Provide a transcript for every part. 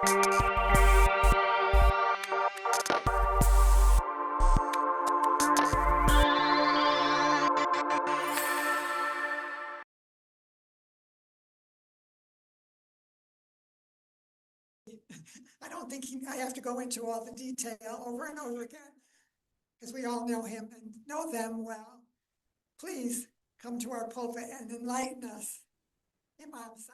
I don't think I have to go into all the detail over and over again, because we all know him and know them well. Please come to our pulpit and enlighten us, Imam Sykes.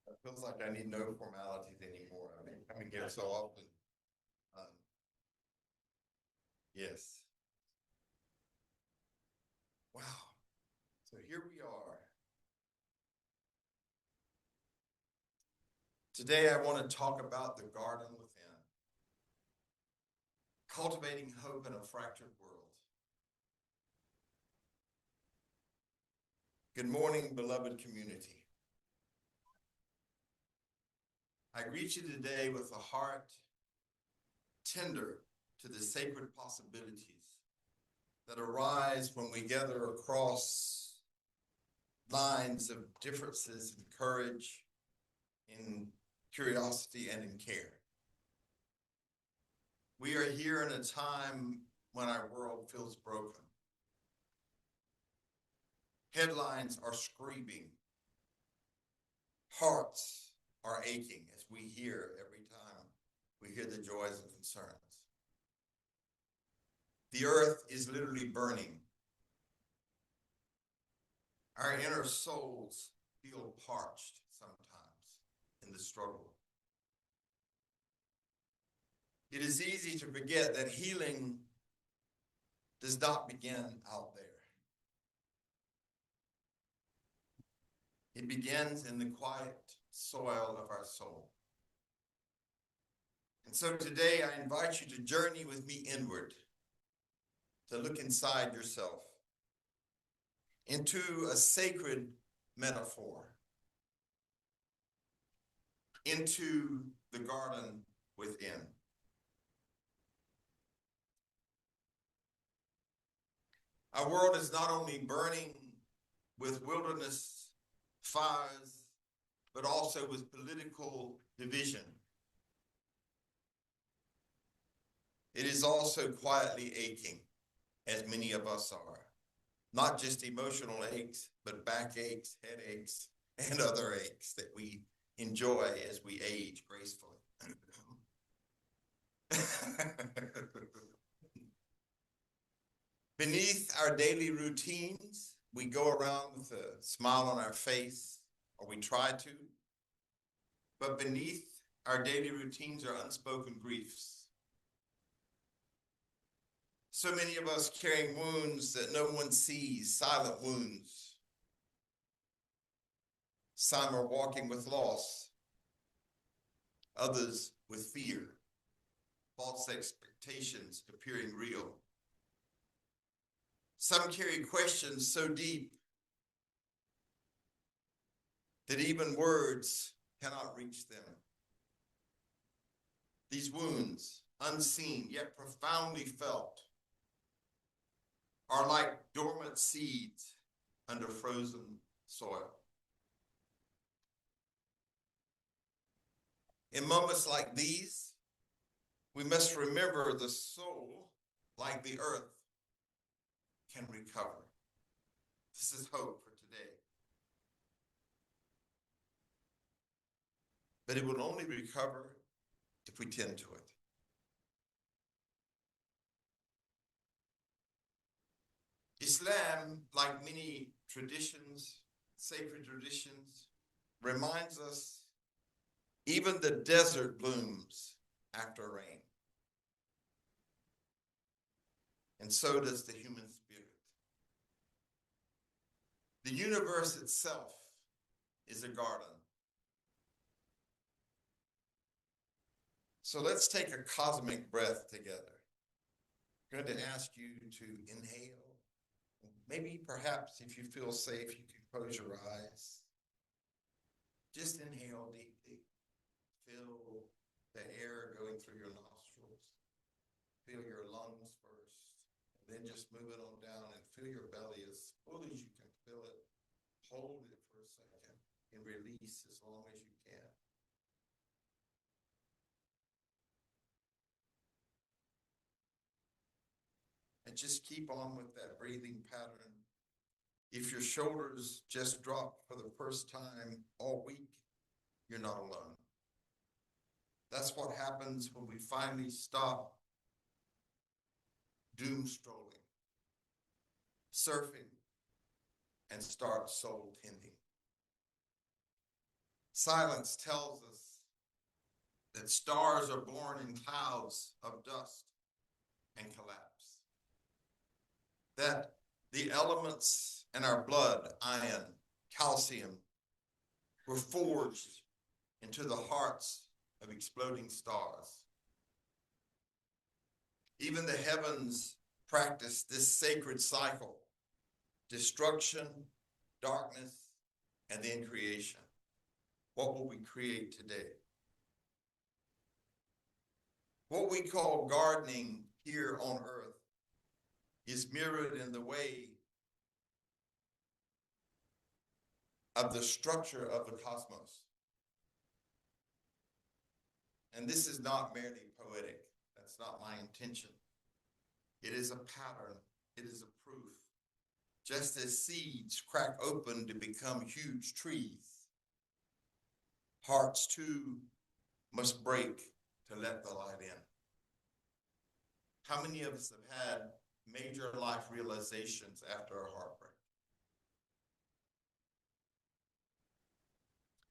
It feels like I need no formalities anymore. I mean, coming here so often. Yes. Wow. So here we are. Today I want to talk about the garden within. Cultivating hope in a fractured world. Good morning, beloved community. I greet you today with a heart tender to the sacred possibilities that arise when we gather across lines of differences in courage, in curiosity, and in care. We are here in a time when our world feels broken. Headlines are screaming. Hearts are aching as we hear every time we hear the joys and concerns. The earth is literally burning. Our inner souls feel parched sometimes in the struggle. It is easy to forget that healing does not begin out there. It begins in the quiet soil of our soul. And so today I invite you to journey with me inward, to look inside yourself, into a sacred metaphor, into the garden within. Our world is not only burning with wilderness fires, but also with political division. It is also quietly aching, as many of us are. Not just emotional aches, but backaches, headaches, and other aches that we enjoy as we age gracefully. Beneath our daily routines, we go around with a smile on our face, or we try to. But beneath our daily routines are unspoken griefs. So many of us carrying wounds that no one sees, silent wounds. Some are walking with loss, others with fear, false expectations appearing real. Some carry questions so deep that even words cannot reach them. These wounds, unseen yet profoundly felt, are like dormant seeds under frozen soil. In moments like these, we must remember the soul, like the earth, can recover. This is hope for today. But it will only recover if we tend to it. Islam, like many traditions, sacred traditions, reminds us even the desert blooms after rain. And so does the human spirit. The universe itself is a garden. So let's take a cosmic breath together. I'm going to ask you to inhale. Maybe perhaps if you feel safe, you can close your eyes. Just inhale deeply. Feel the air going through your nostrils. Feel your lungs first, Then just move it on down and fill your belly as full as you can fill it. Hold it for a second and release as long as you can. And just keep on with that breathing pattern. If your shoulders just drop for the first time all week, you're not alone. That's what happens when we finally stop doom strolling, surfing, and start soul tending. Silence tells us that stars are born in clouds of dust and collapse. That the elements in our blood, iron, calcium, were forged into the hearts of exploding stars. Even the heavens practice this sacred cycle: destruction, darkness, and then creation. What will we create today? What we call gardening here on earth is mirrored in the way of the structure of the cosmos. And this is not merely poetic. That's not my intention. It is a pattern. It is a proof. Just as seeds crack open to become huge trees, hearts too must break to let the light in. How many of us have had major life realizations after a heartbreak?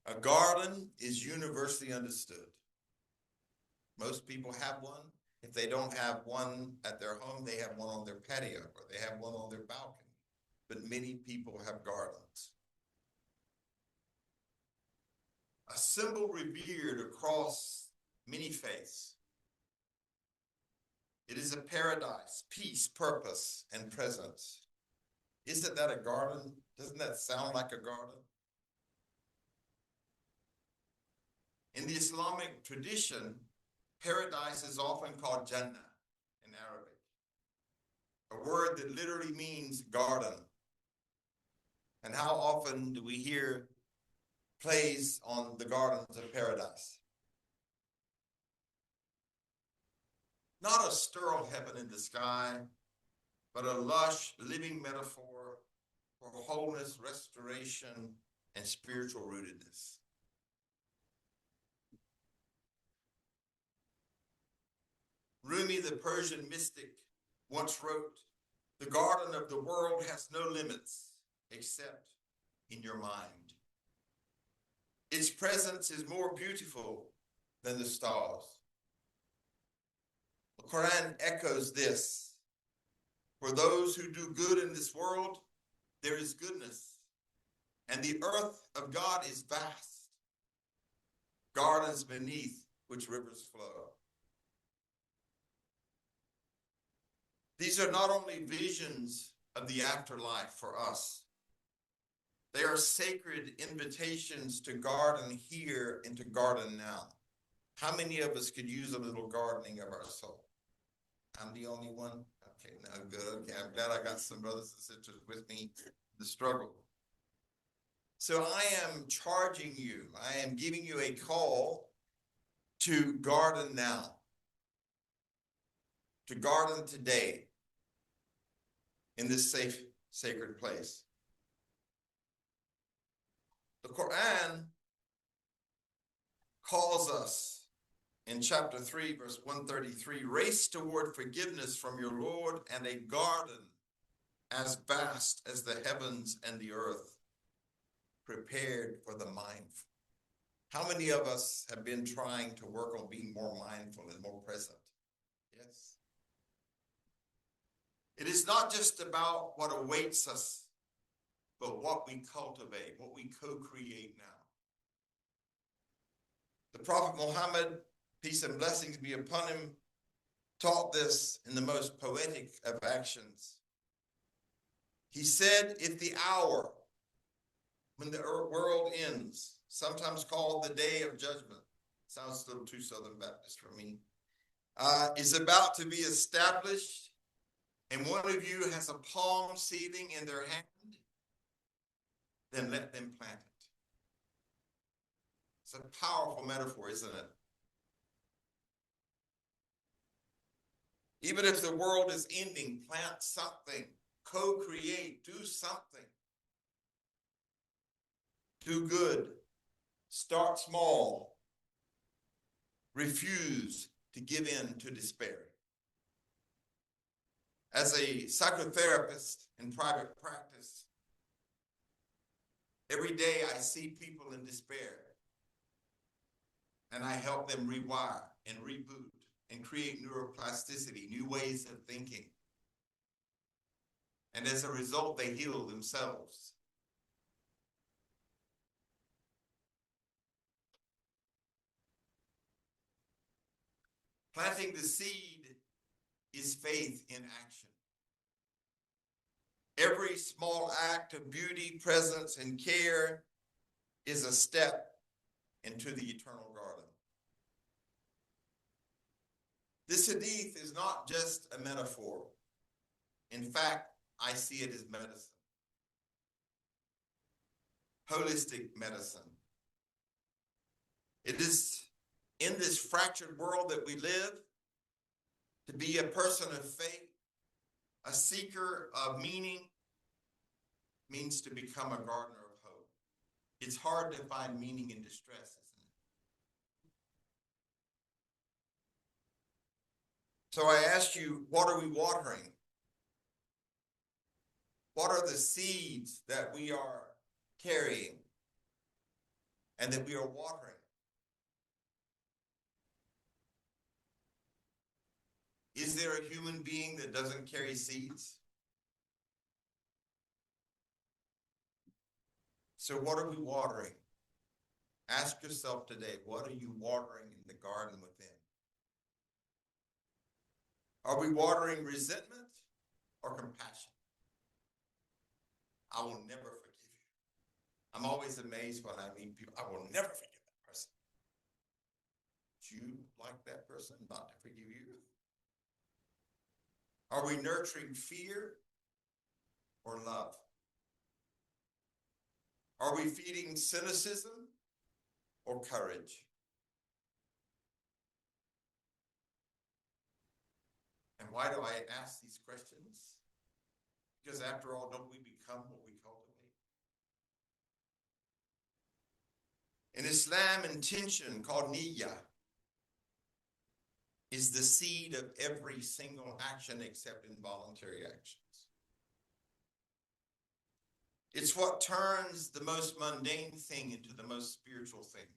A garden is universally understood. Most people have one. If they don't have one at their home, they have one on their patio or they have one on their balcony. But many people have gardens. A symbol revered across many faiths. It is a paradise, peace, purpose, and presence. Isn't that a garden? Doesn't that sound like a garden? In the Islamic tradition, paradise is often called Jannah in Arabic, a word that literally means garden. And how often do we hear plays on the gardens of paradise? Not a sterile heaven in the sky, but a lush, living metaphor for wholeness, restoration, and spiritual rootedness. Rumi, the Persian mystic, once wrote, "The garden of the world has no limits except in your mind. Its presence is more beautiful than the stars." The Quran echoes this. For those who do good in this world, there is goodness, and the earth of God is vast, gardens beneath which rivers flow. These are not only visions of the afterlife for us, they are sacred invitations to garden here and to garden now. How many of us could use a little gardening of our soul? I'm the only one? Okay, now good. Okay, I'm glad I got some brothers and sisters with me in the struggle. So I am charging you, I am giving you a call to garden now, to garden today in this safe, sacred place. The Quran calls us in chapter 3, verse 133, race toward forgiveness from your Lord and a garden as vast as the heavens and the earth, prepared for the mindful. How many of us have been trying to work on being more mindful and more present? Yes. It is not just about what awaits us, but what we cultivate, what we co-create now. The Prophet Muhammad, peace and blessings be upon him, taught this in the most poetic of actions. He said, if the hour when the world ends, sometimes called the day of judgment, sounds a little too Southern Baptist for me, is about to be established, and one of you has a palm seedling in their hand, then let them plant it. It's a powerful metaphor, isn't it? Even if the world is ending, plant something, co-create, do something. Do good, start small, refuse to give in to despair. As a psychotherapist in private practice, every day I see people in despair, and I help them rewire and reboot and create neuroplasticity, new ways of thinking. And as a result, they heal themselves. Planting the seed is faith in action. Every small act of beauty, presence, and care is a step into the eternal garden. This hadith is not just a metaphor. In fact, I see it as medicine. Holistic medicine. It is in this fractured world that we live, to be a person of faith, a seeker of meaning, means to become a gardener of hope. It's hard to find meaning in distress, isn't it? So I ask you, what are we watering? What are the seeds that we are carrying and that we are watering? Is there a human being that doesn't carry seeds? So what are we watering? Ask yourself today, what are you watering in the garden within? Are we watering resentment or compassion? I will never forgive you. I'm always amazed when I meet people. I will never forgive that person. Do you like that person not to forgive you? Are we nurturing fear or love? Are we feeding cynicism or courage? And why do I ask these questions? Because after all, don't we become what we cultivate? In Islam, intention, called niyyah, is the seed of every single action except involuntary actions. It's what turns the most mundane thing into the most spiritual thing.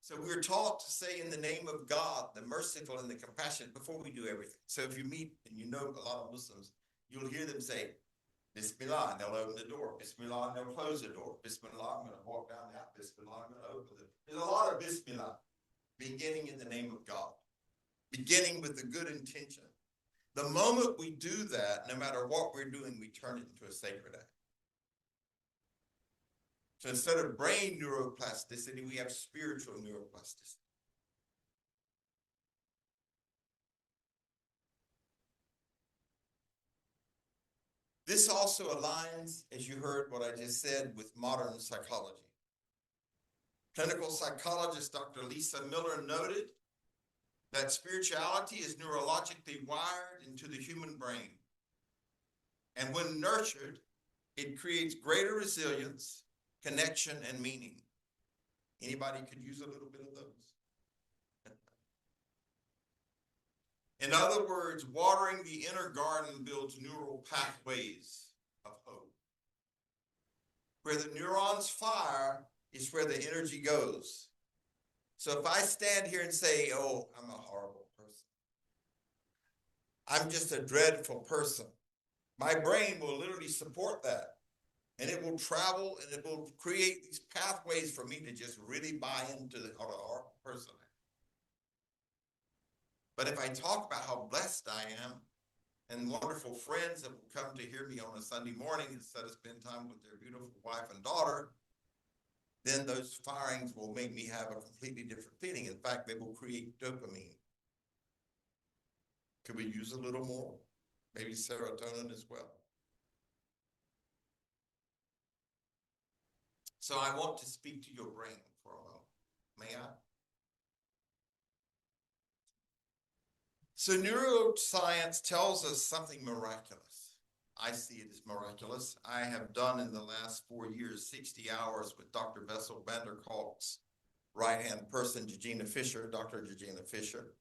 So we're taught to say in the name of God, the merciful and the compassionate, before we do everything. So if you meet, and you know a lot of Muslims, you'll hear them say, Bismillah, and they'll open the door. Bismillah, and they'll close the door. Bismillah, I'm going to walk down the aisle. Bismillah, I'm going to open it. There's a lot of Bismillah, beginning in the name of God, beginning with the good intention. The moment we do that, no matter what we're doing, we turn it into a sacred act. So instead of brain neuroplasticity, we have spiritual neuroplasticity. This also aligns, as you heard what I just said, with modern psychology. Clinical psychologist Dr. Lisa Miller noted that spirituality is neurologically wired into the human brain. And when nurtured, it creates greater resilience, connection, and meaning. Anybody could use a little bit of those. In other words, watering the inner garden builds neural pathways of hope. Where the neurons fire is where the energy goes. So if I stand here and say, oh, I'm a horrible person, I'm just a dreadful person, my brain will literally support that. And it will travel and it will create these pathways for me to just really buy into the horrible person. But if I talk about how blessed I am and wonderful friends that will come to hear me on a Sunday morning instead of spend time with their beautiful wife and daughter, then those firings will make me have a completely different feeling. In fact, they will create dopamine. Could we use a little more? maybe serotonin as well. So I want to speak to your brain for a moment. May I? So neuroscience tells us something miraculous. I see it as miraculous. I have done in the last 4 years, 60 hours with Dr. Bessel van der Kolk's right-hand person, Dr. Gegina Fisher.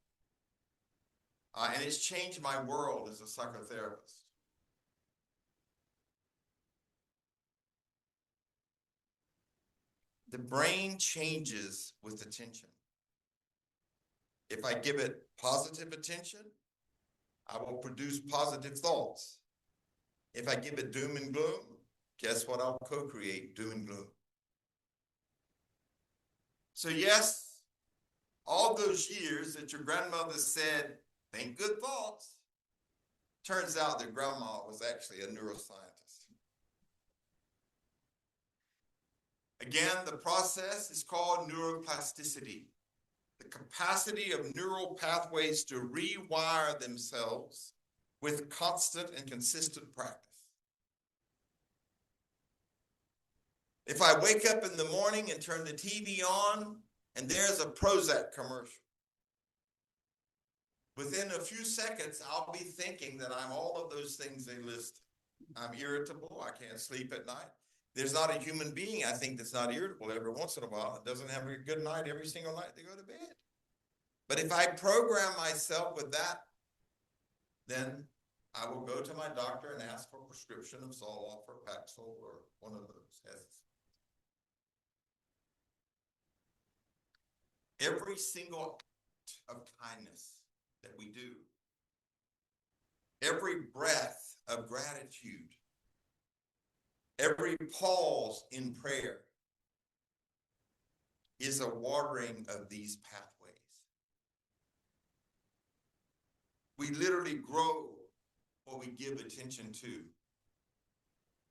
And it's changed my world as a psychotherapist. The brain changes with attention. If I give it positive attention, I will produce positive thoughts. If I give it doom and gloom, guess what I'll co-create? Doom and gloom. So yes, all those years that your grandmother said, think good thoughts, turns out that grandma was actually a neuroscientist. Again, the process is called neuroplasticity. The capacity of neural pathways to rewire themselves with constant and consistent practice. If I wake up in the morning and turn the TV on and there's a Prozac commercial, within a few seconds, I'll be thinking that I'm all of those things they listed. I'm irritable, I can't sleep at night. There's not a human being, I think, that's not irritable every once in a while. It doesn't have a good night every single night they go to bed. But if I program myself with that, then I will go to my doctor and ask for a prescription of Zoloft or Paxil or one of those tests. Every single act of kindness that we do, every breath of gratitude, every pause in prayer is a watering of these pathways. We literally grow what we give attention to.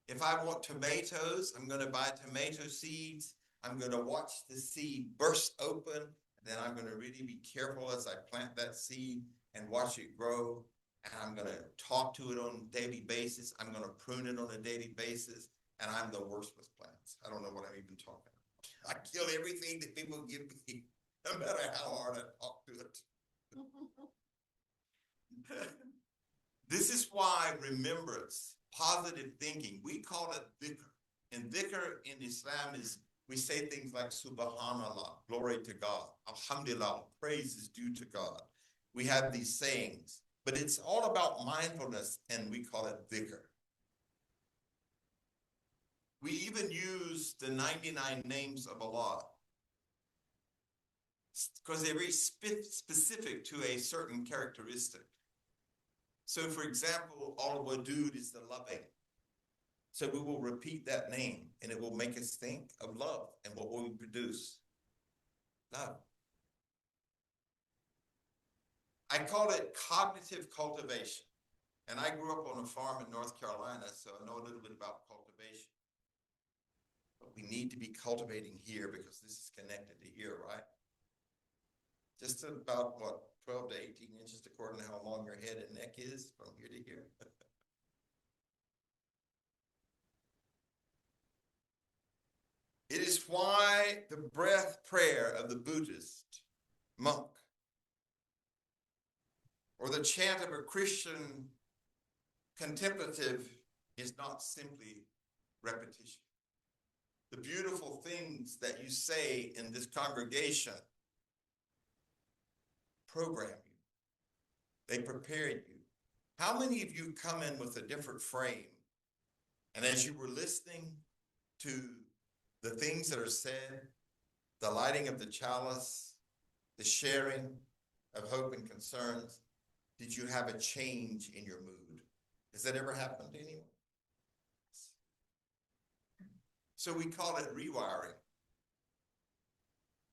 If I want tomatoes, I'm going to buy tomato seeds. I'm going to watch the seed burst open, and then I'm going to really be careful as I plant that seed and watch it grow. And I'm going to talk to it on a daily basis. I'm going to prune it on a daily basis. And I'm the worst with plants. I don't know what I'm even talking about. I kill everything that people give me, no matter how hard I talk to it. This is why remembrance, positive thinking, we call it dhikr. And dhikr in Islam is, we say things like subhanallah, glory to God, alhamdulillah, praise is due to God. We have these sayings, but it's all about mindfulness, and we call it dhikr. We even use the 99 names of Allah because they're very specific to a certain characteristic. So, for example, al-Wadud is the loving. So we will repeat that name, and it will make us think of love. And what will we produce? Love. I call it cognitive cultivation. And I grew up on a farm in North Carolina, so I know a little bit about cultivation. But we need to be cultivating here because this is connected to here, right? Just about, what, 12 to 18 inches, according to how long your head and neck is from here to here. It is why the breath prayer of the Buddhist monk or the chant of a Christian contemplative is not simply repetition. The beautiful things that you say in this congregation program you. They prepare you. How many of you come in with a different frame? And as you were listening to the things that are said, the lighting of the chalice, the sharing of hope and concerns, did you have a change in your mood? Has that ever happened to anyone? So we call it rewiring.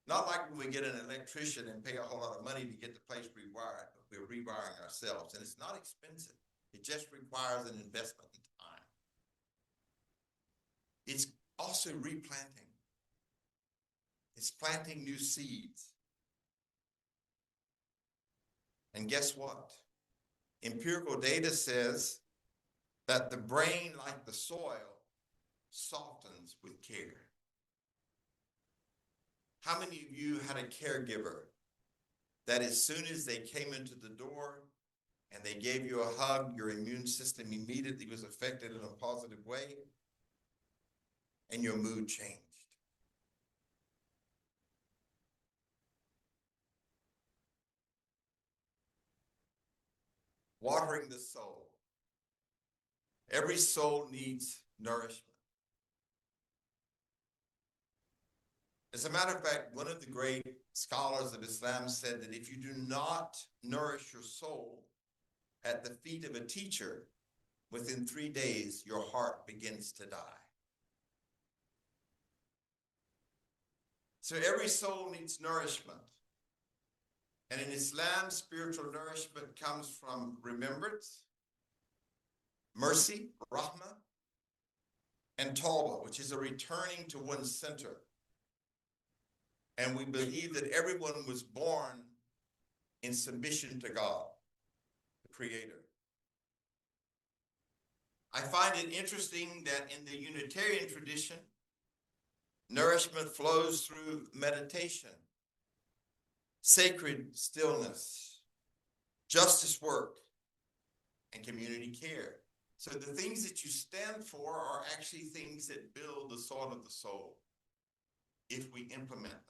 Not like when we get an electrician and pay a whole lot of money to get the place rewired, but we're rewiring ourselves. And it's not expensive. It just requires an investment in time. It's also replanting. It's planting new seeds. And guess what? Empirical data says that the brain, like the soil, softens with care. How many of you had a caregiver that as soon as they came into the door and they gave you a hug, your immune system immediately was affected in a positive way and your mood changed? Watering the soul. Every soul needs nourishment. As a matter of fact, one of the great scholars of Islam said that if you do not nourish your soul at the feet of a teacher, within 3 days, your heart begins to die. So every soul needs nourishment. And in Islam, spiritual nourishment comes from remembrance, mercy, rahmah, and tawbah, which is a returning to one's center. And we believe that everyone was born in submission to God, the Creator. I find it interesting that in the Unitarian tradition, nourishment flows through meditation, sacred stillness, justice work, and community care. So the things that you stand for are actually things that build the sword of the soul if we implement them.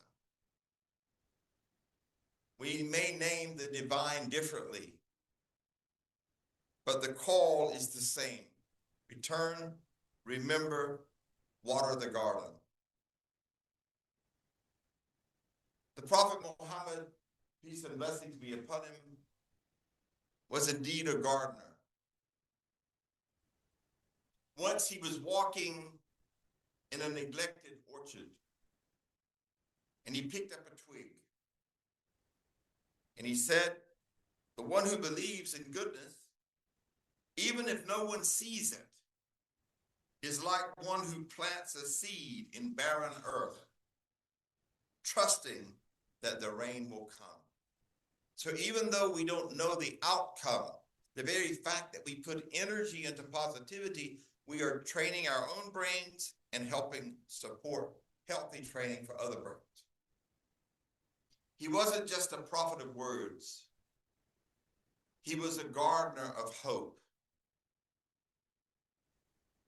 We may name the divine differently, but the call is the same. Return, remember, water the garden. The Prophet Muhammad, peace and blessings be upon him, was indeed a gardener. Once he was walking in a neglected orchard, and he picked up a twig. And he said, the one who believes in goodness, even if no one sees it, is like one who plants a seed in barren earth, trusting that the rain will come. So even though we don't know the outcome, the very fact that we put energy into positivity, we are training our own brains and helping support healthy training for other brains. He wasn't just a prophet of words. He was a gardener of hope.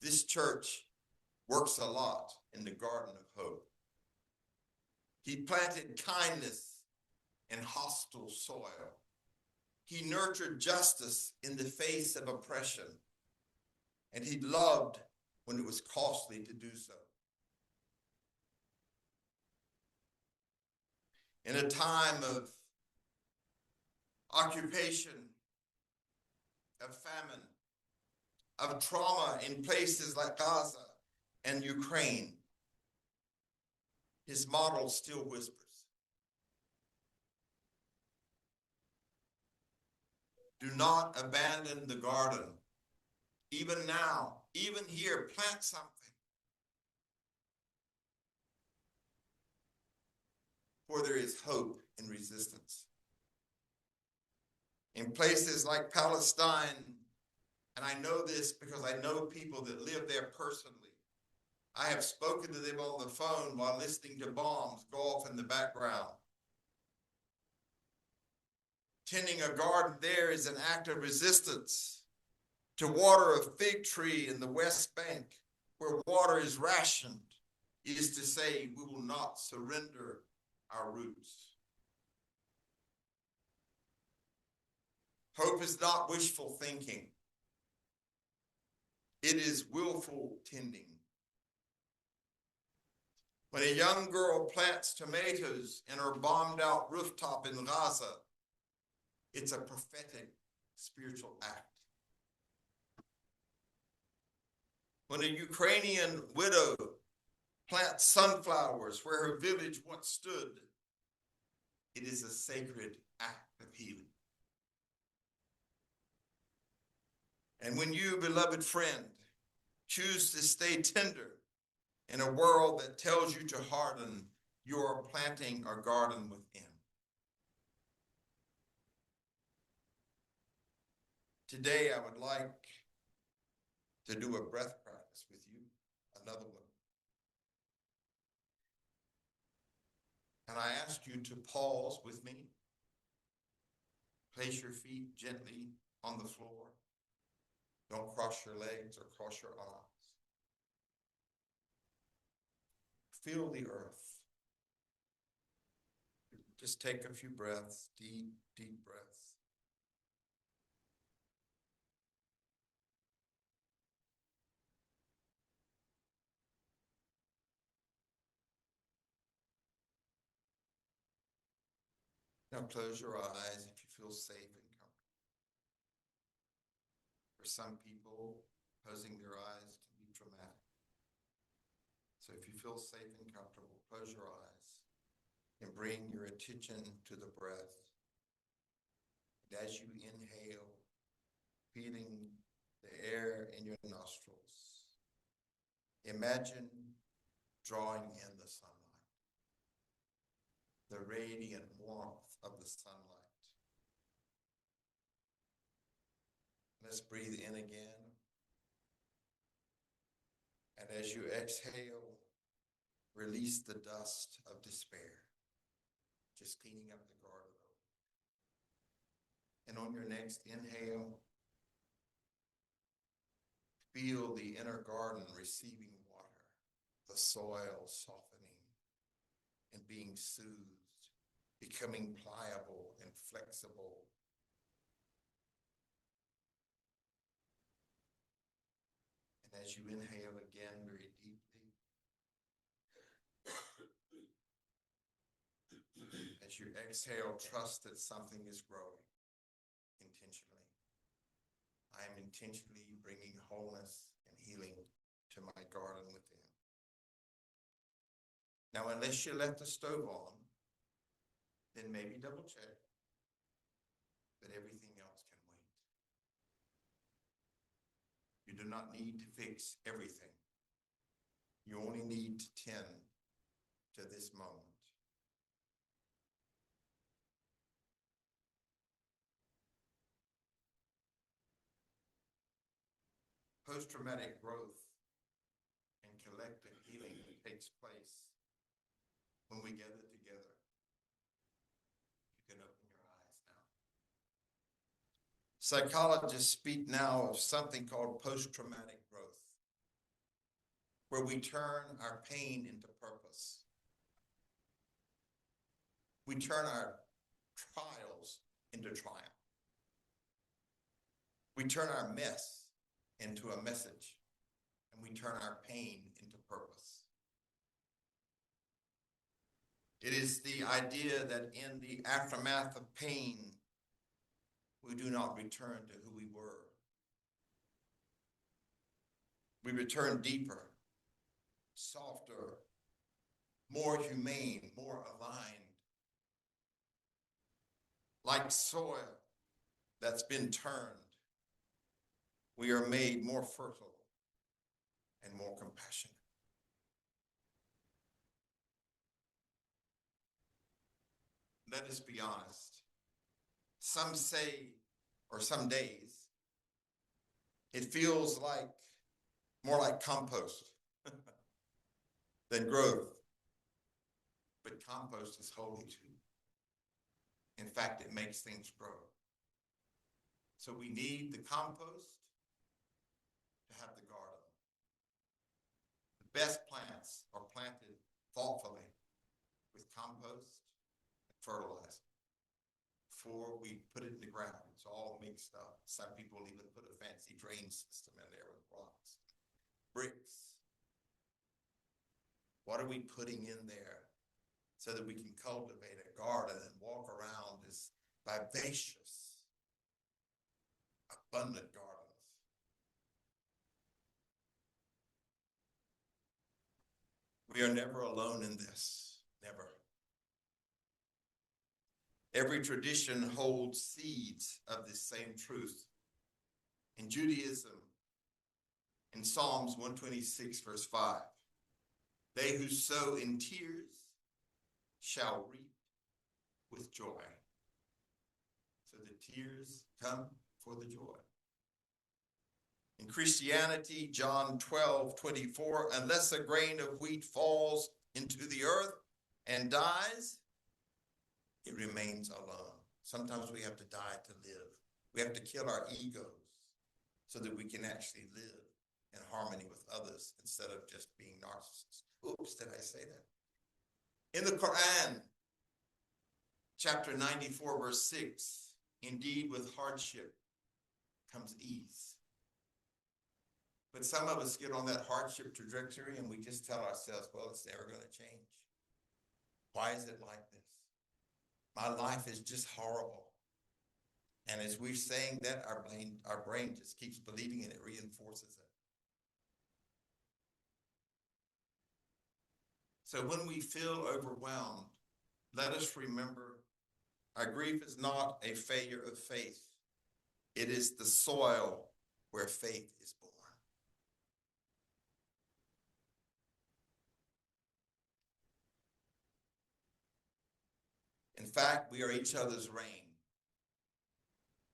This church works a lot in the garden of hope. He planted kindness in hostile soil. He nurtured justice in the face of oppression. And he loved when it was costly to do so. In a time of occupation, of famine, of trauma in places like Gaza and Ukraine, his model still whispers. Do not abandon the garden. Even now, even here, plant something. For there is hope in resistance. In places like Palestine, and I know this because I know people that live there personally. I have spoken to them on the phone while listening to bombs go off in the background. Tending a garden there is an act of resistance. To water a fig tree in the West Bank, where water is rationed, is to say we will not surrender our roots. Hope is not wishful thinking. It is willful tending. When a young girl plants tomatoes in her bombed out rooftop in Gaza, it's a prophetic spiritual act. When a Ukrainian widow plants sunflowers where her village once stood, it is a sacred act of healing. And when you, beloved friend, choose to stay tender in a world that tells you to harden, you are planting a garden within. Today, I would like to do a breath practice with you, another one. And I ask you to pause with me. Place your feet gently on the floor. Don't cross your legs or cross your arms. Feel the earth. Just take a few breaths, deep, deep breaths. Now close your eyes if you feel safe and comfortable. For some people, closing their eyes can be traumatic. So if you feel safe and comfortable, close your eyes and bring your attention to the breath. And as you inhale, feeling the air in your nostrils, imagine drawing in the sunlight, the radiant warmth of the sunlight. Let's breathe in again. And as you exhale, release the dust of despair, just cleaning up the garden. And on your next inhale, feel the inner garden receiving water, the soil softening and being soothed, becoming pliable and flexible. And as you inhale again very deeply, as you exhale, trust that something is growing intentionally. I am intentionally bringing wholeness and healing to my garden within. Now, unless you left the stove on, then maybe double check that everything else can wait. You do not need to fix everything. You only need to tend to this moment. Post-traumatic growth and collective healing takes place when we gather together. You can open your eyes now. Psychologists speak now of something called post-traumatic growth, where we turn our pain into purpose. We turn our trials into triumph. We turn our mess into a message, and we turn our pain into purpose. It is the idea that in the aftermath of pain, we do not return to who we were. We return deeper, softer, more humane, more aligned. Like soil that's been turned, we are made more fertile and more compassionate. Let us be honest. Some say, or some days, it feels like more like compost than growth. But compost is holy too. In fact, it makes things grow. So we need the compost to have the garden. The best plants are planted thoughtfully with compost and fertilizer before we put it in the ground. It's all mixed up. Some people even put a fancy drain system in there with rocks, bricks. What are we putting in there so that we can cultivate a garden and walk around this vivacious, abundant gardens? We are never alone in this, never. Every tradition holds seeds of this same truth. In Judaism, in Psalms 126, verse 5, they who sow in tears shall reap with joy. So the tears come for the joy. In Christianity, John 12:24, unless a grain of wheat falls into the earth and dies, it remains alone. Sometimes we have to die to live. We have to kill our egos so that we can actually live in harmony with others instead of just being narcissists. Oops, did I say that? In the Quran, chapter 94, verse 6, indeed with hardship comes ease. But some of us get on that hardship trajectory and we just tell ourselves, well, it's never going to change. Why is it like this? My life is just horrible. And as we're saying that, our brain just keeps believing and it reinforces it. So when we feel overwhelmed, let us remember our grief is not a failure of faith. It is the soil where faith is born. In fact, we are each other's rain.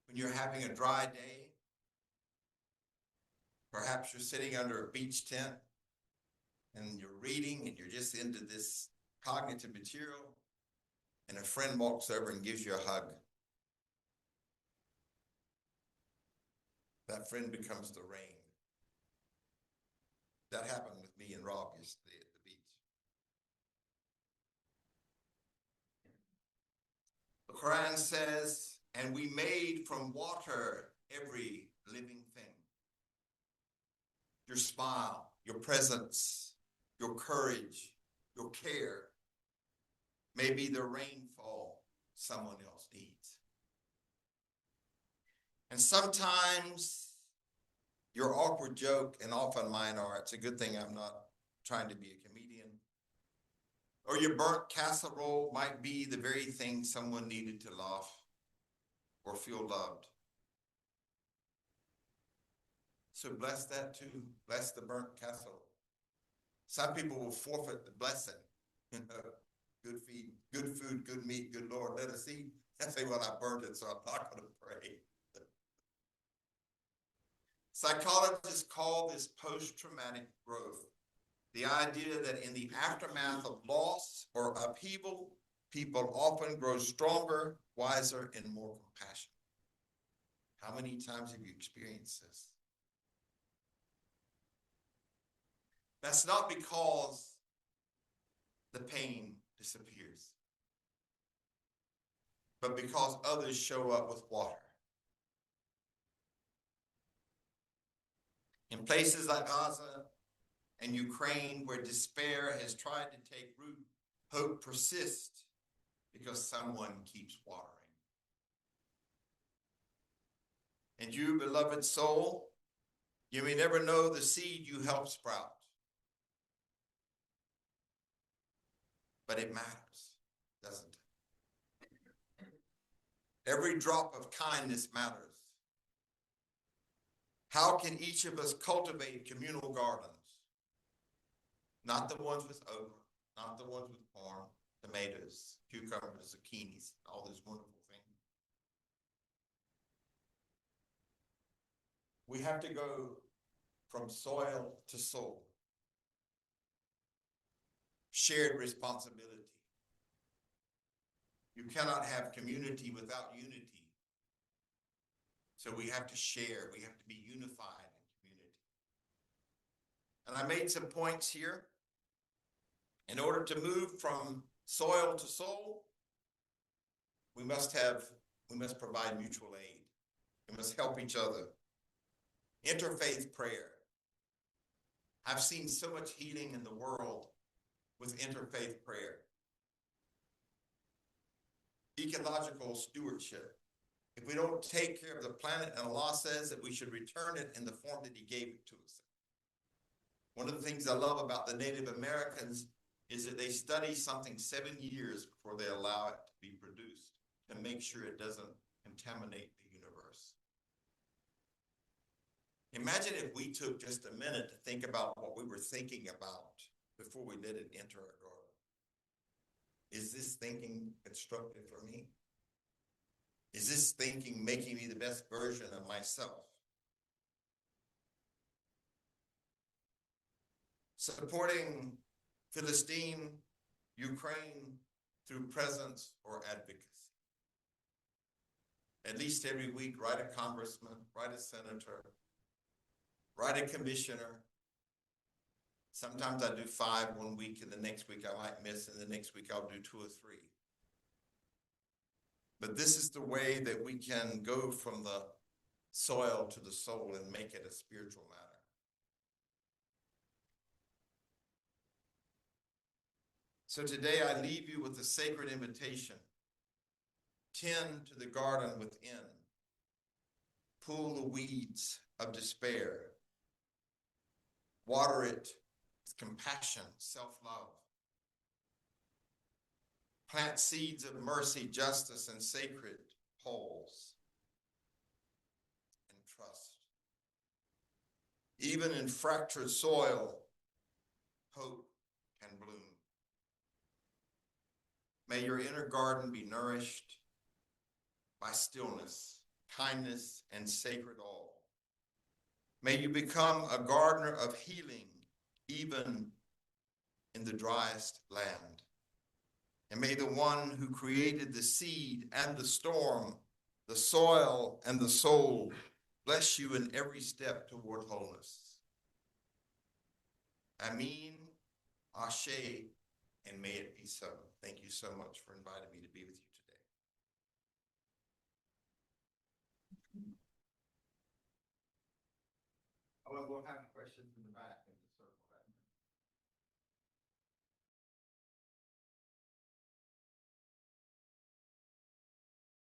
When you're having a dry day, perhaps you're sitting under a beach tent and you're reading and you're just into this cognitive material, and a friend walks over and gives you a hug. That friend becomes the rain. That happened with me and Rob yesterday at the beach. The Quran says, and we made from water every living thing. Your smile, your presence, your courage, your care may be the rainfall someone else needs. And sometimes your awkward joke, and often mine are, it's a good thing I'm not trying to be a comedian, or your burnt casserole might be the very thing someone needed to laugh or feel loved. So bless that too. Bless the burnt casserole. Some people will forfeit the blessing. Good feed, good food, good meat, good Lord, let us eat. I say, well, I burned it, so I'm not going to pray. Psychologists call this post-traumatic growth. The idea that in the aftermath of loss or upheaval, people often grow stronger, wiser, and more compassionate. How many times have you experienced this? That's not because the pain disappears, but because others show up with water. In places like Gaza and Ukraine, where despair has tried to take root, hope persists because someone keeps watering. And you, beloved soul, you may never know the seed you help sprout, but it matters, doesn't it? Every drop of kindness matters. How can each of us cultivate communal gardens? Not the ones with okra, not the ones with corn, tomatoes, cucumbers, zucchinis, all those wonderful things. We have to go from soil to soul. Shared responsibility. You cannot have community without unity. So we have to share, we have to be unified in community. And I made some points here. In order to move from soil to soul, we must provide mutual aid. We must help each other. Interfaith prayer. I've seen so much healing in the world with interfaith prayer. Ecological stewardship. If we don't take care of the planet, and Allah says that we should return it in the form that He gave it to us. One of the things I love about the Native Americans is that they study something 7 years before they allow it to be produced to make sure it doesn't contaminate the universe. Imagine if we took just a minute to think about what we were thinking about before we let it enter our garden. Is this thinking constructive for me? Is this thinking making me the best version of myself? supporting Philistine, Ukraine through presence or advocacy. At least every week, write a congressman, write a senator, write a commissioner. Sometimes I do 5 one week, and the next week I might miss, and the next week I'll do 2 or 3. But this is the way that we can go from the soil to the soul and make it a spiritual matter. So today I leave you with a sacred invitation. Tend to the garden within. Pull the weeds of despair. Water it with compassion, self-love. Plant seeds of mercy, justice, and sacred poles. And trust. Even in fractured soil, hope can bloom. May your inner garden be nourished by stillness, kindness, and sacred awe. May you become a gardener of healing, even in the driest land. And may the one who created the seed and the storm, the soil and the soul, bless you in every step toward wholeness. Amin, Ashe, and may it be so. Thank you so much for inviting me to be with you today. Oh, we'll have questions in the back.